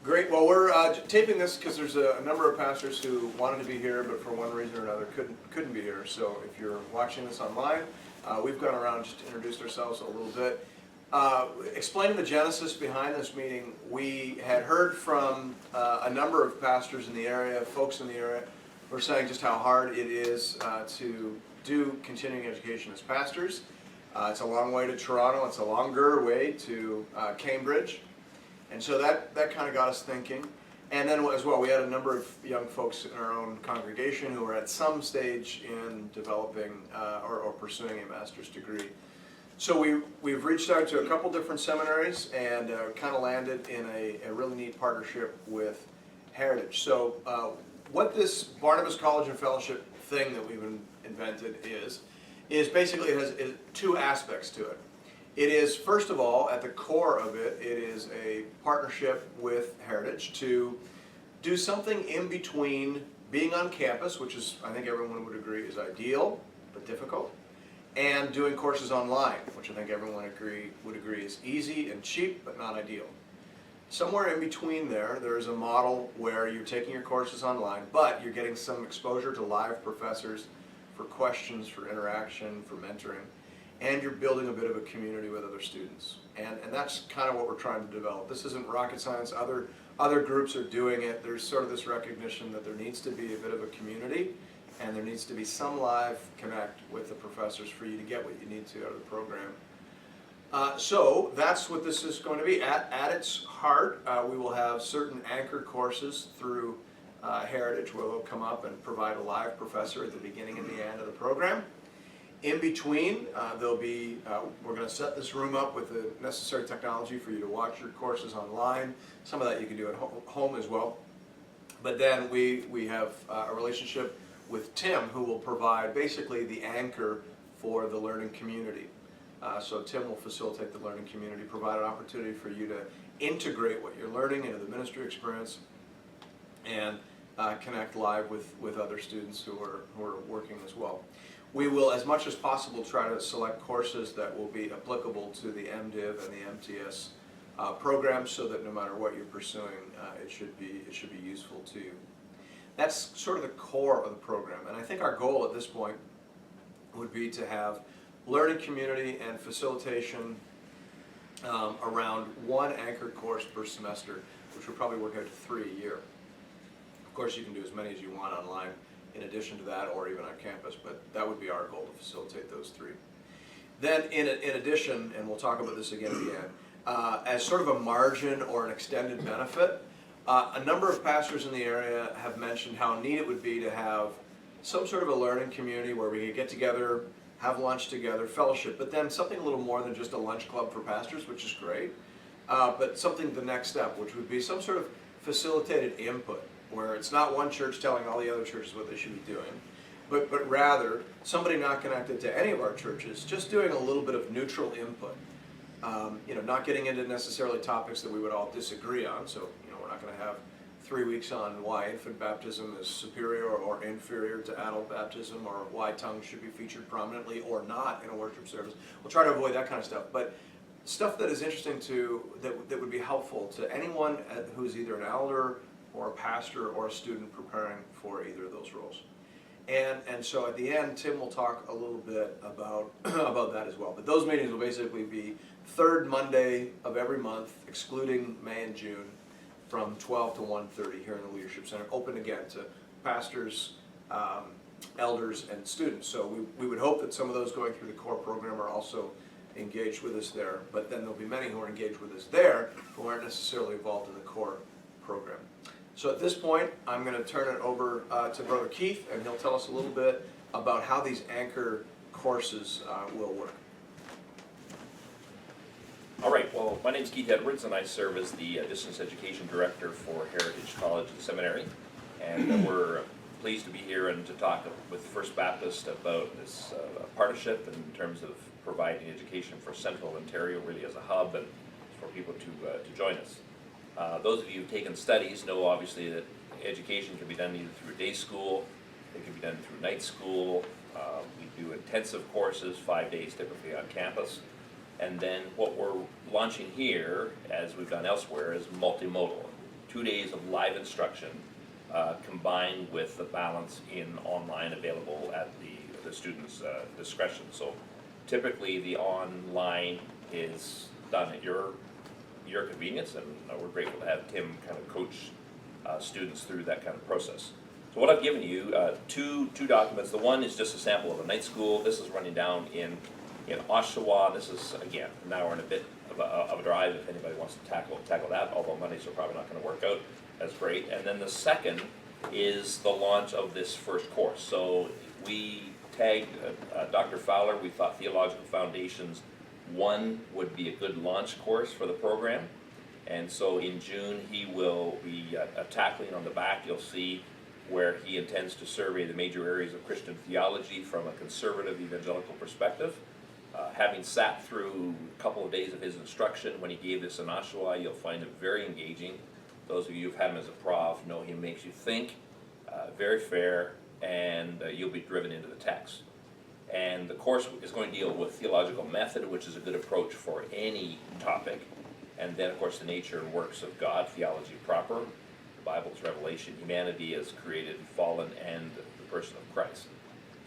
Great. Well, we're taping this because there's a number of pastors who wanted to be here, but for one reason or another couldn't be here. So if you're watching this online, we've gone around just introduced ourselves a little bit. Explaining the genesis behind this meeting, we had heard from a number of pastors in the area, folks in the area, who were saying just how hard it is to do continuing education as pastors. It's a long way to Toronto. It's a longer way to Cambridge. And so that kind of got us thinking. And then as well, we had a number of young folks in our own congregation who were at some stage in developing or pursuing a master's degree. So we've reached out to a couple different seminaries and kind of landed in a really neat partnership with Heritage. So what this Barnabas College and Fellowship thing that we've invented is basically it has two aspects to it. It is, first of all, at the core of it, it is a partnership with Heritage to do something in between being on campus, which is, I think everyone would agree, is ideal but difficult, and doing courses online, which I think everyone would agree is easy and cheap but not ideal. Somewhere in between there is a model where you're taking your courses online, but you're getting some exposure to live professors for questions, for interaction, for mentoring, and you're building a bit of a community with other students. And that's kind of what we're trying to develop. This isn't rocket science. Other groups are doing it. There's sort of this recognition that there needs to be a bit of a community, and there needs to be some live connect with the professors for you to get what you need to out of the program. So that's what this is going to be. At its heart, we will have certain anchor courses through Heritage where they'll come up and provide a live professor at the beginning and the end of the program. In between, there'll be, we're going to set this room up with the necessary technology for you to watch your courses online. Some of that you can do at home as well. But then we have a relationship with Tim, who will provide basically the anchor for the learning community. So Tim will facilitate the learning community, provide an opportunity for you to integrate what you're learning into the ministry experience and connect live with other students who are working as well. We will, as much as possible, try to select courses that will be applicable to the MDiv and the MTS programs, so that no matter what you're pursuing, it should be useful to you. That's sort of the core of the program, and I think our goal at this point would be to have learning community and facilitation around one anchored course per semester, which would probably work out to 3 a year. Of course, you can do as many as you want online in addition to that, or even on campus, but that would be our goal, to facilitate those 3. Then in addition, and we'll talk about this again at the end, as sort of a margin or an extended benefit, a number of pastors in the area have mentioned how neat it would be to have some sort of a learning community where we could get together, have lunch together, fellowship, but then something a little more than just a lunch club for pastors, which is great, but something the next step, which would be some sort of facilitated input, where it's not one church telling all the other churches what they should be doing, but rather somebody not connected to any of our churches just doing a little bit of neutral input. Not getting into necessarily topics that we would all disagree on, so we're not going to have 3 weeks on why infant baptism is superior or inferior to adult baptism, or why tongues should be featured prominently or not in a worship service. We'll try to avoid that kind of stuff, but stuff that is interesting that would be helpful to anyone who's either an elder or a pastor or a student preparing for either of those roles. And so at the end, Tim will talk a little bit about that as well. But those meetings will basically be third Monday of every month, excluding May and June, from 12 to 1:30 here in the Leadership Center, open again to pastors, elders, and students. So we would hope that some of those going through the core program are also engaged with us there, but then there'll be many who are engaged with us there who aren't necessarily involved in the core program. So at this point, I'm going to turn it over to Brother Keith, and he'll tell us a little bit about how these anchor courses will work. All right, well, my name is Keith Edwards, and I serve as the Distance Education Director for Heritage College and Seminary. And we're pleased to be here and to talk with First Baptist about this partnership in terms of providing education for Central Ontario, really as a hub, and for people to join us. Those of you who've taken studies know obviously that education can be done either through day school, it can be done through night school. We do intensive courses, 5 days typically on campus. And then what we're launching here, as we've done elsewhere, is multimodal. 2 days of live instruction combined with the balance in online available at the student's discretion. So typically the online is done at your convenience, and we're grateful to have Tim kind of coach students through that kind of process. So what I've given you, two documents. The one is just a sample of a night school. This is running down in Oshawa. This is, again, an hour and a bit of a drive if anybody wants to tackle that, although Mondays are probably not going to work out as great. And then the second is the launch of this first course. So we tagged Dr. Fowler. We thought Theological Foundations 1 would be a good launch course for the program. And so in June he will be tackling on the back. You'll see where he intends to survey the major areas of Christian theology from a conservative evangelical perspective. Having sat through a couple of days of his instruction when he gave this in Oshawa, you'll find it very engaging. Those of you who've had him as a prof know he makes you think, very fair, and you'll be driven into the text. And the course is going to deal with theological method, which is a good approach for any topic. And then, of course, the nature and works of God, theology proper, the Bible's revelation, humanity as created, fallen, and the person of Christ.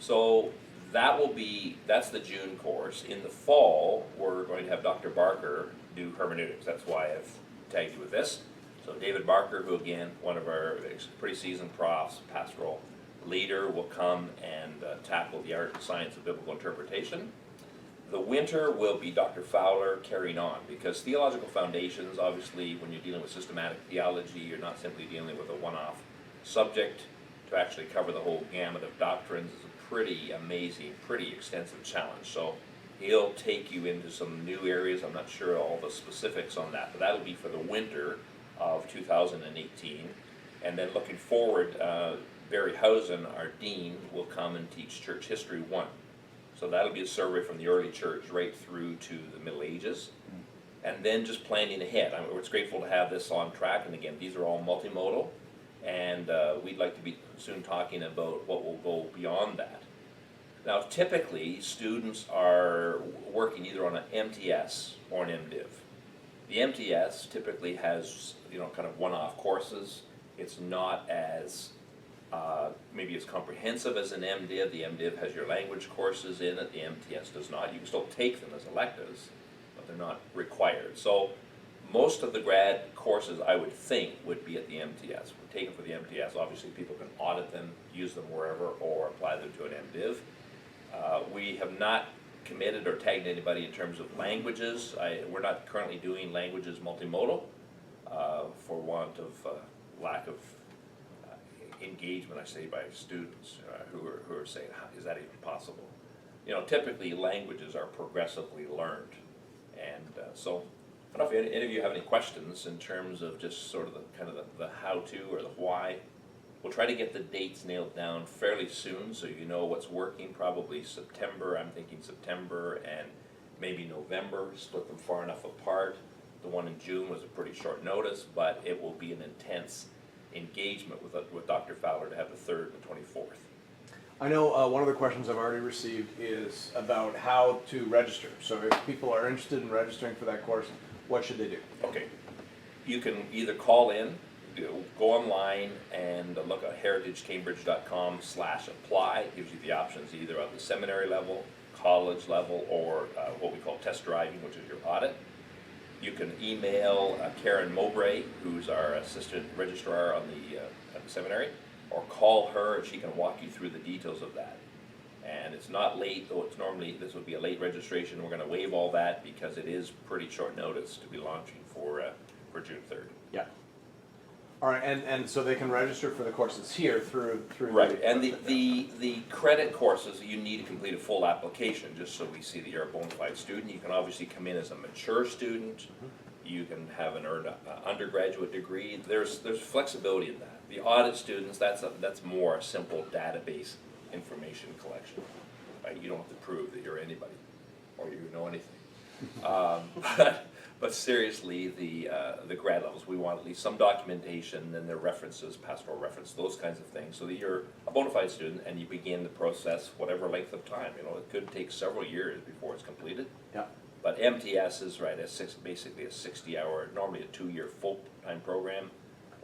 So that's the June course. In the fall, we're going to have Dr. Barker do hermeneutics. That's why I've tagged you with this. So David Barker, who again, one of our pretty seasoned profs, pastoral leader, will come and tackle the art and science of biblical interpretation. The winter will be Dr. Fowler carrying on, because theological foundations, obviously, when you're dealing with systematic theology, you're not simply dealing with a one-off subject. To actually cover the whole gamut of doctrines is a pretty amazing, pretty extensive challenge. So he'll take you into some new areas. I'm not sure all the specifics on that, but that'll be for the winter of 2018. And then looking forward, Barry Housen, our dean, will come and teach Church History 1. So that'll be a survey from the early church right through to the Middle Ages. And then just planning ahead. We're grateful to have this on track. And again, these are all multimodal. And we'd like to be soon talking about what will go beyond that. Now, typically, students are working either on an MTS or an MDiv. The MTS typically has, kind of one-off courses. It's not as maybe as comprehensive as an MDiv. The MDiv has your language courses in it. The MTS does not. You can still take them as electives, but they're not required. So most of the grad courses, I would think, would be at the MTS. We're taken for the MTS. Obviously, people can audit them, use them wherever, or apply them to an MDiv. We have not committed or tagged anybody in terms of languages. We're not currently doing languages multimodal for want of lack of engagement, I say, by students who are saying, is that even possible? Typically languages are progressively learned. And so I don't know if any of you have any questions in terms of just sort of the how-to or the why. We'll try to get the dates nailed down fairly soon so you know what's working, probably September. I'm thinking September and maybe November, split them far enough apart. The one in June was a pretty short notice, but it will be an intense engagement with Dr. Fowler to have the 3rd and the 24th. I know one of the questions I've already received is about how to register. So if people are interested in registering for that course, what should they do? Okay. You can either call in, go online and look at heritagecambridge.com/apply. It gives you the options either at the seminary level, college level, or what we call test driving, which is your audit. You can email Karen Mowbray, who's our assistant registrar on at the seminary, or call her and she can walk you through the details of that. And it's not late, though it's normally, this would be a late registration. We're going to waive all that because it is pretty short notice to be launching for June 3rd. Yeah. All right, and so they can register for the courses here through right. And the credit courses, you need to complete a full application just so we see that you're a bona fide student. You can obviously come in as a mature student. Mm-hmm. You can have an earned undergraduate degree. There's flexibility in that. The audit students, that's more a simple database information collection. Right? You don't have to prove that you're anybody or you know anything. But seriously, the grad levels, we want at least some documentation, and their references, pastoral reference, those kinds of things, so that you're a bona fide student and you begin the process whatever length of time. It could take several years before it's completed. Yeah. But MTS is right, basically a 60-hour, normally a 2-year full-time program.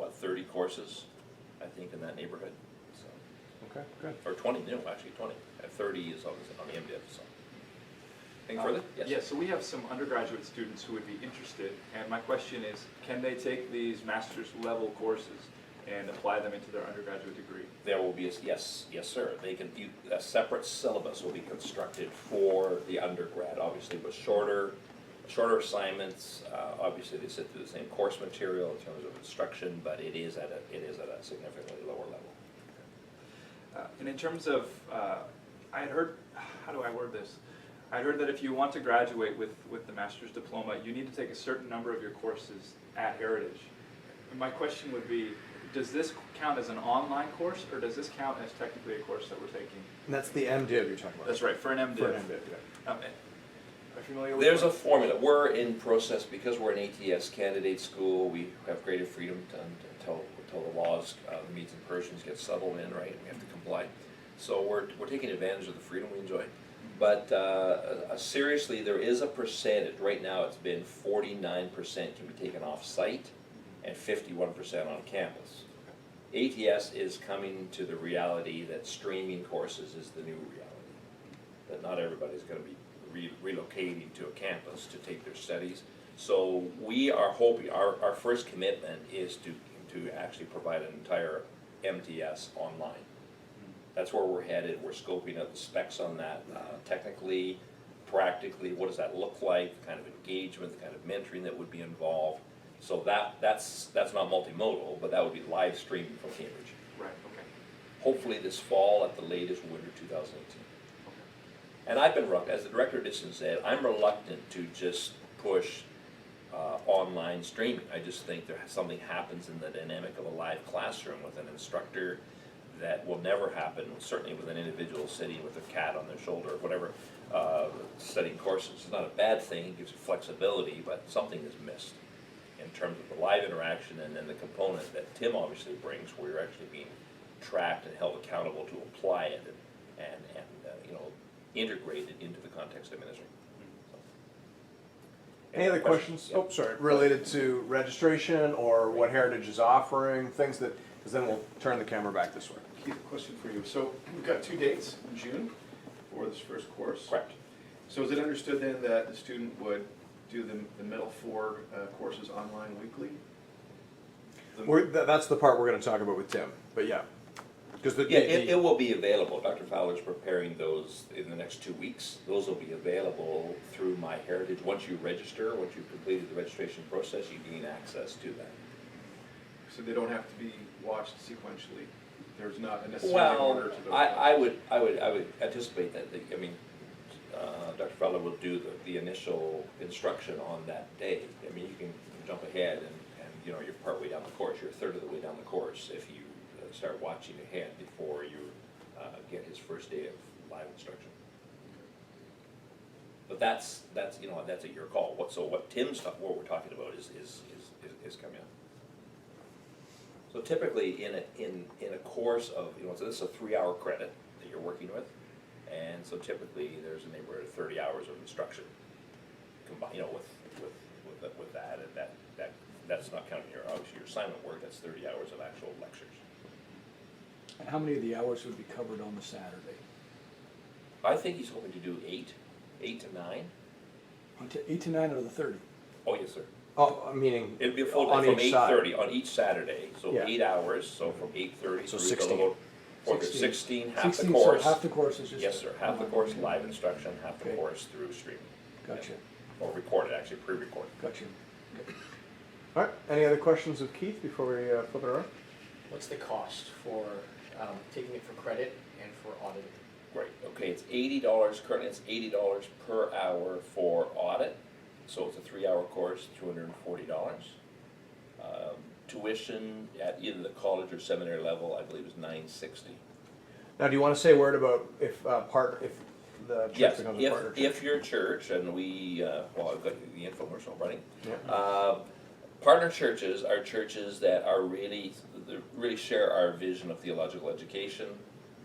30 courses, I think, in that neighborhood. So, Okay, good. or 20, no, actually 20. 30 is on the MDiv, so. Anything further? Yes. Yeah, so we have some undergraduate students who would be interested, and my question is, can they take these master's level courses and apply them into their undergraduate degree? There will be, yes, sir. They can, a separate syllabus will be constructed for the undergrad, obviously, with shorter assignments. Obviously, they sit through the same course material in terms of instruction, but it is at a significantly lower level. And in terms of, I had heard, how do I word this? I heard that if you want to graduate with the master's diploma, you need to take a certain number of your courses at Heritage. And my question would be, does this count as an online course, or does this count as technically a course that we're taking? And that's the MDiv you're talking about? That's right, for an MDiv. For an MDiv, yeah. Are you familiar with There's that? a formula. We're in process, because we're an ATS candidate school, we have greater freedom until the laws, the Medes and Persians get settled in, right? We have to comply. So we're taking advantage of the freedom we enjoy. But seriously, there is a percentage. Right now it's been 49% can be taken off-site and 51% on campus. ATS is coming to the reality that streaming courses is the new reality. That not everybody's going to be relocating to a campus to take their studies. So we are hoping, our first commitment is to actually provide an entire MTS online. That's where we're headed. We're scoping out the specs on that, technically, practically, what does that look like, the kind of engagement, the kind of mentoring that would be involved. So that's not multimodal, but that would be live streaming from Cambridge. Right, okay. Hopefully this fall, at the latest, winter 2018. Okay. And I've been, as the director of distance ed, I'm reluctant to just push online streaming. I just think something happens in the dynamic of a live classroom with an instructor that will never happen, certainly with an individual sitting with a cat on their shoulder or whatever, studying courses. It's not a bad thing, it gives you flexibility, but something is missed in terms of the live interaction and then the component that Tim obviously brings, where you're actually being tracked and held accountable to apply it and integrate it into the context of ministry. Any other questions? Oh, sorry, related to registration or what Heritage is offering, things that, because then we'll turn the camera back this way. Keith, a question for you. So we've got 2 dates in June for this first course. Correct. So is it understood then that the student would do the middle 4 courses online weekly? That's the part we're going to talk about with Tim, but yeah. Because it will be available. Dr. Fowler's preparing those in the next 2 weeks. Those will be available through My Heritage. Once you register, once you've completed the registration process, you gain access to that. So they don't have to be watched sequentially? There's not a necessary order to those? I would anticipate that. Dr. Fowler will do the initial instruction on that day. I mean, you can jump ahead and you're partway down the course. You're a third of the way down the course if you start watching ahead before you get his first day of live instruction. But that's at your call. What we're talking about is coming up. So typically in a course of so this is a 3-hour credit that you're working with, and so typically there's a neighborhood of 30 hours of instruction combined with that, and that's not counting your assignment work. That's 30 hours of actual lectures. And how many of the hours would be covered on the Saturday? I think he's hoping to do 8 to 9. 8 to 9 out of the 30. Oh yes, sir. Oh, meaning It'd be a full on day from each side. 8:30 on each Saturday, so Yeah. 8 hours. So from 8:30 So through 16. to the 16, half 16, the course. so half the course is just... Yes, sir. Half the course live instruction, half the Okay. course through streaming. Gotcha, Or recorded, actually pre-recorded. gotcha. All right, any other questions of Keith before we flip it around? What's the cost for taking it for credit and for auditing? Great. Okay, it's $80 currently. It's $80 per hour for audit. So it's a 3-hour course, $240. Tuition at either the college or seminary level, I believe, is $960. Now, do you want to say a word about if the church Yes, becomes a partner church? if your church, and we, I've got the infomercial running. Yeah. Partner churches are churches that are really share our vision of theological education.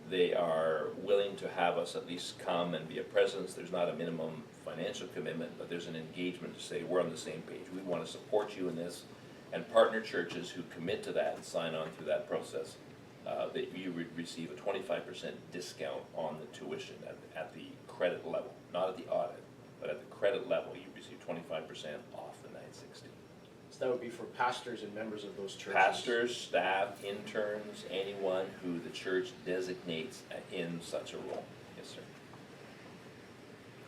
They are willing to have us at least come and be a presence. There's not a minimum financial commitment, but there's an engagement to say we're on the same page. We want to support you in this, and partner churches who commit to that and sign on through that process, that you would receive a 25% discount on the tuition at the credit level, not at the audit, but at the credit level, you receive 25% off the 960. So that would be for pastors and members of those churches? Pastors, staff, interns, anyone who the church designates in such a role. Yes, sir.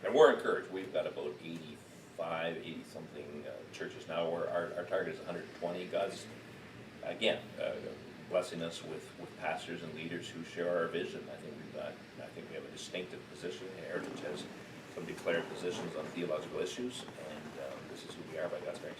And we're encouraged. We've got about 80-something churches now. Our target is 120. God's, again, blessing us with pastors and leaders who share our vision. I think we have a distinctive position. Heritage has some declared positions on theological issues, and this is who we are by God's grace.